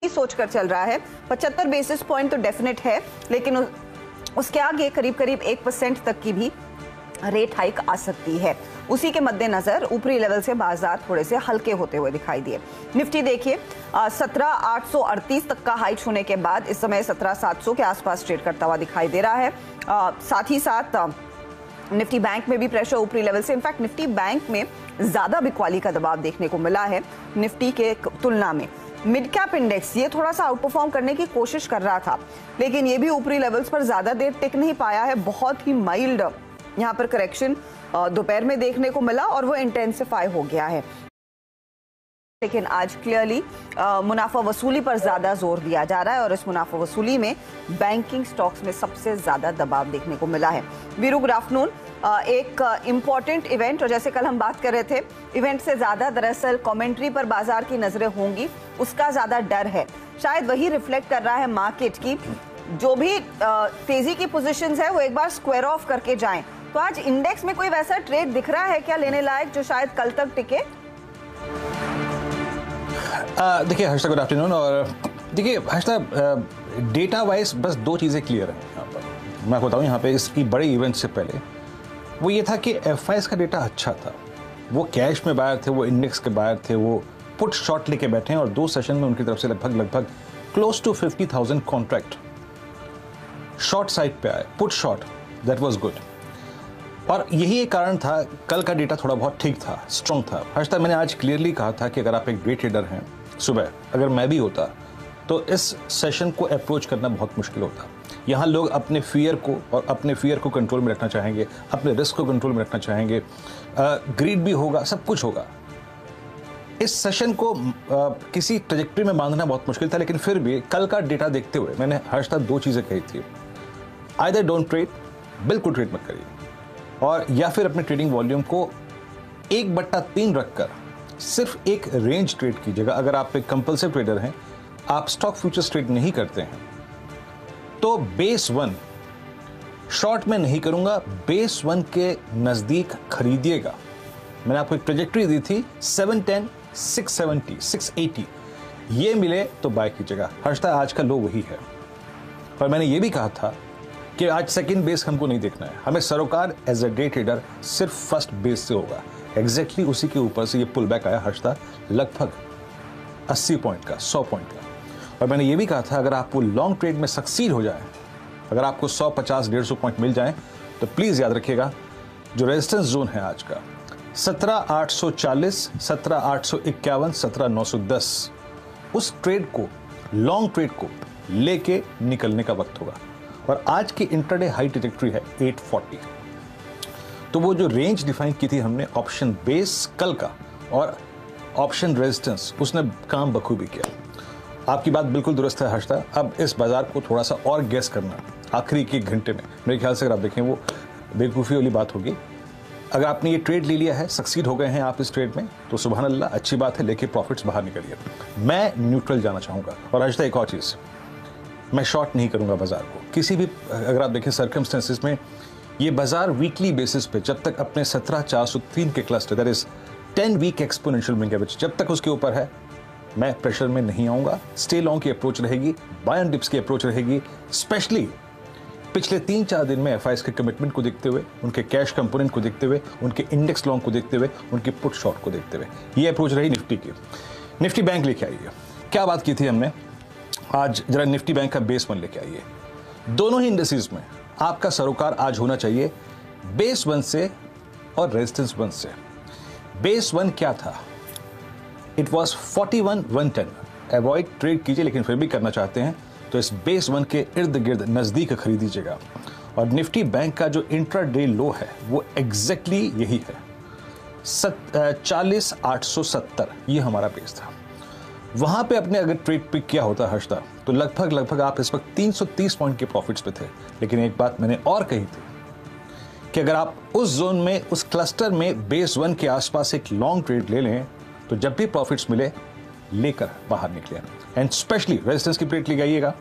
सोचकर चल रहा है। 75 बेसिस पॉइंट तो डेफिनेट है, लेकिन उसके आगे करीब करीब 1% तक की भी रेट हाइक आ सकती है। उसी के मद्देनजर ऊपरी लेवल से बाजार थोड़े से हल्के होते हुए दिखाई दिए। निफ्टी देखिए 17,838 तक का हाई छूने के बाद इस समय 17,700 के आसपास ट्रेड करता हुआ दिखाई दे रहा है। साथ ही साथ निफ्टी बैंक में भी प्रेशर ऊपरी लेवल से। इनफैक्ट निफ्टी बैंक में ज्यादा बिकवाली का दबाव देखने को मिला है निफ्टी के तुलना में। मिड कैप इंडेक्स ये थोड़ा सा आउट परफॉर्म करने की कोशिश कर रहा था, लेकिन ये भी ऊपरी लेवल्स पर ज्यादा देर टिक नहीं पाया है। बहुत ही माइल्ड यहाँ पर करेक्शन दोपहर में देखने को मिला और वो इंटेंसिफाई हो गया है। लेकिन आज क्लियरली मुनाफा वसूली पर ज्यादा जोर दिया जा रहा है और इस मुनाफा वसूली में बैंकिंग स्टॉक्स में सबसे ज्यादा दबाव देखने को मिला है। Veeru, good afternoon. एक इंपॉर्टेंट इवेंट, और जैसे कल हम बात कर रहे थे, इवेंट से ज्यादा दरअसल कमेंट्री पर बाजार की नजरें होंगी, उसका ज्यादा डर है। शायद वही रिफ्लेक्ट कर रहा है मार्केट की जो भी तेजी की पोजीशंस है वो एक बार स्क्वायर ऑफ करके जाएं। तो आज इंडेक्स में कोई वैसा ट्रेड दिख रहा है क्या लेने लायक जो शायद कल तक टिके? देखिए हर्षा, गुड आफ्टरनून। और देखिए हर्षा, डेटा वाइज बस दो चीज़ें क्लियर हैं यहाँ पर। मैं बताऊँ यहाँ पे इसकी बड़े इवेंट से पहले वो ये था कि एफआईएस का डेटा अच्छा था। वो कैश में बायर थे, वो इंडेक्स के बायर थे, वो पुट शॉर्ट लेके बैठे हैं और दो सेशन में उनकी तरफ से लगभग close to 50,000 contract short side पे आए, put short, that was good. और यही एक कारण था, कल का डेटा थोड़ा बहुत ठीक था, स्ट्रॉन्ग था। हर्षा, मैंने आज क्लियरली कहा था कि अगर आप एक डे ट्रेडर हैं, सुबह अगर मैं भी होता तो इस सेशन को अप्रोच करना बहुत मुश्किल होता। यहाँ लोग अपने फियर को कंट्रोल में रखना चाहेंगे, अपने रिस्क को कंट्रोल में रखना चाहेंगे, ग्रीड भी होगा, सब कुछ होगा। इस सेशन को किसी ट्रैजेक्टरी में बांधना बहुत मुश्किल था, लेकिन फिर भी कल का डेटा देखते हुए मैंने हर्षा दो चीज़ें कही थी। आइदर डोंट ट्रेड, बिल्कुल ट्रेड मत करिए, और या फिर अपने ट्रेडिंग वॉल्यूम को 1/3 रखकर सिर्फ एक रेंज ट्रेड कीजिएगा। अगर आप एक कंपल्सिव ट्रेडर हैं, आप स्टॉक फ्यूचर्स ट्रेड नहीं करते हैं, तो बेस 1 शॉर्ट में नहीं करूंगा, बेस 1 के नजदीक खरीदिएगा। मैंने आपको एक ट्रेजेक्टरी दी थी 710, 670, 680, ये मिले तो बाय कीजिएगा। हर्षा, आज का लो वही है। और मैंने ये भी कहा था कि आज सेकंड बेस हमको नहीं देखना है, हमें सरोकार एज अ डे ट्रेडर सिर्फ फर्स्ट बेस से होगा। एग्जैक्टली उसी के ऊपर से ये पुल बैक आया हर्षा, लगभग 80 पॉइंट का, 100 पॉइंट का। और मैंने ये भी कहा था अगर आपको लॉन्ग ट्रेड में सक्सीड हो जाए, अगर आपको 150, 150 पॉइंट मिल जाए, तो प्लीज याद रखिएगा जो रेजिस्टेंस जोन है आज का 17,840, 17,851, 17,910, उस ट्रेड को, लॉन्ग ट्रेड को लेके निकलने का वक्त होगा। और आज की इंट्राडे हाई ट्रैजेक्टरी है 840। तो वो जो रेंज डिफाइन की थी हमने ऑप्शन बेस कल का और ऑप्शन रेजिस्टेंस, उसने काम बखूबी किया। आपकी बात बिल्कुल दुरुस्त है हर्षा। अब इस बाजार को थोड़ा सा और गैस करना आखिरी के घंटे में, मेरे ख्याल से अगर आप देखें वो बेवकूफ़ी वाली बात होगी। अगर आपने ये ट्रेड ले लिया है, सक्सीड हो गए हैं आप इस ट्रेड में, तो सुभान अल्लाह, अच्छी बात है, लेके प्रॉफिट्स बाहर निकलिए। मैं न्यूट्रल जाना चाहूँगा। और हर्षा, एक और चीज़, मैं शॉर्ट नहीं करूंगा बाजार को किसी भी। अगर आप देखें सर्कमस्टेंसेस में, ये बाजार वीकली बेसिस पे जब तक अपने 17,403 के cluster, that is 10 week exponential moving average, जब तक उसके ऊपर है, मैं प्रेशर में नहीं आऊंगा। स्टे लॉन्ग की अप्रोच रहेगी, बाय एंड डिप्स की अप्रोच रहेगी, स्पेशली पिछले 3-4 दिन में एफआईएस के कमिटमेंट को देखते हुए, उनके कैश कंपोनेंट को देखते हुए, उनके इंडेक्स लॉन्ग को देखते हुए, उनकी पुट शॉर्ट को देखते हुए, ये अप्रोच रही निफ्टी की। निफ्टी बैंक लेके आइए, क्या बात की थी हमने आज, जरा निफ्टी बैंक का बेस 1 लेके आइए। दोनों ही इंडेक्सेस में आपका सरोकार आज होना चाहिए बेस 1 से और रेजिस्टेंस 1 से। बेस 1 क्या था? It was 41,110। अवॉइड ट्रेड कीजिए, लेकिन फिर भी करना चाहते हैं तो इस बेस 1 के इर्द गिर्द नजदीक खरीदीजिएगा। और निफ्टी बैंक का जो इंट्राडे लो है वो एग्जैक्टली यही है, 40,870, ये हमारा बेस था। वहां पे अपने अगर ट्रेड पिक किया होता हर्षा, तो लगभग आप इस वक्त 330 पॉइंट के प्रॉफिट्स पे थे। लेकिन एक बात मैंने और कही थी कि अगर आप उस जोन में, उस क्लस्टर में बेस 1 के आसपास एक लॉन्ग ट्रेड ले लें, तो जब भी प्रॉफिट्स मिले लेकर बाहर निकले। एंड स्पेशली रेजिस्टेंस की प्लेट लगाइएगा।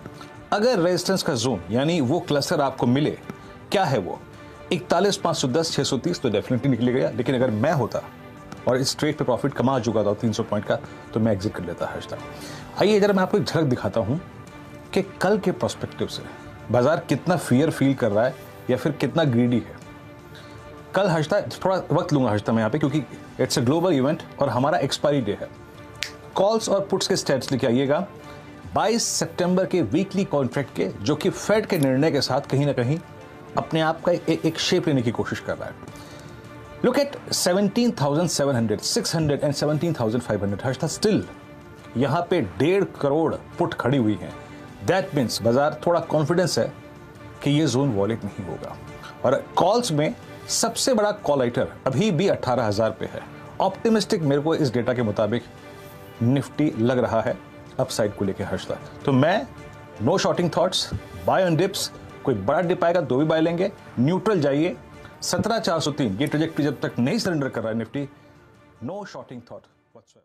अगर रेजिस्टेंस का जोन यानी वो क्लस्टर आपको मिले, क्या है वो 41,510, 630, तो डेफिनेटली निकलेगा। लेकिन अगर मैं होता और इस ट्रेड पे प्रॉफिट कमा चुका था 300 पॉइंट का, तो मैं एग्जिट कर लेता आज तक। आइए जरा मैं आपको एक झलक दिखाता हूं कि कल के पर्सपेक्टिव से बाजार कितना फियर फील कर रहा है या फिर कितना ग्रीडी है। कल हर्षता, थोड़ा वक्त लूंगा हर्षता मैं यहाँ पे, क्योंकि इट्स अ ग्लोबल इवेंट और हमारा एक्सपायरी डे है। कॉल्स और पुट्स के स्टेट्स लेके आइएगा 22 सितंबर के वीकली कॉन्ट्रैक्ट के, जो कि फेड के निर्णय के साथ कहीं ना कहीं अपने आप का एक शेप लेने की कोशिश कर रहा है। Look at 17,700, 600 and 17,500। Harshita still यहाँ पे 1.5 करोड़ पुट खड़ी हुई हैं। दैट मीन्स बाजार थोड़ा कॉन्फिडेंस है कि ये जोन वॉलेट नहीं होगा। और कॉल्स में सबसे बड़ा कॉल राइटर अभी भी 18,000 पे है। ऑप्टिमिस्टिक मेरे को इस डेटा के मुताबिक निफ्टी लग रहा है अपसाइड को लेकर हर्षता। तो मैं no shorting thoughts, buy on dips. कोई बड़ा डिप आएगा तो भी बाय लेंगे। न्यूट्रल जाइए 17,403, ये ट्रेजेक्टरी जब तक नहीं सरेंडर कर रहा है Nifty, no shorting thought whatsoever.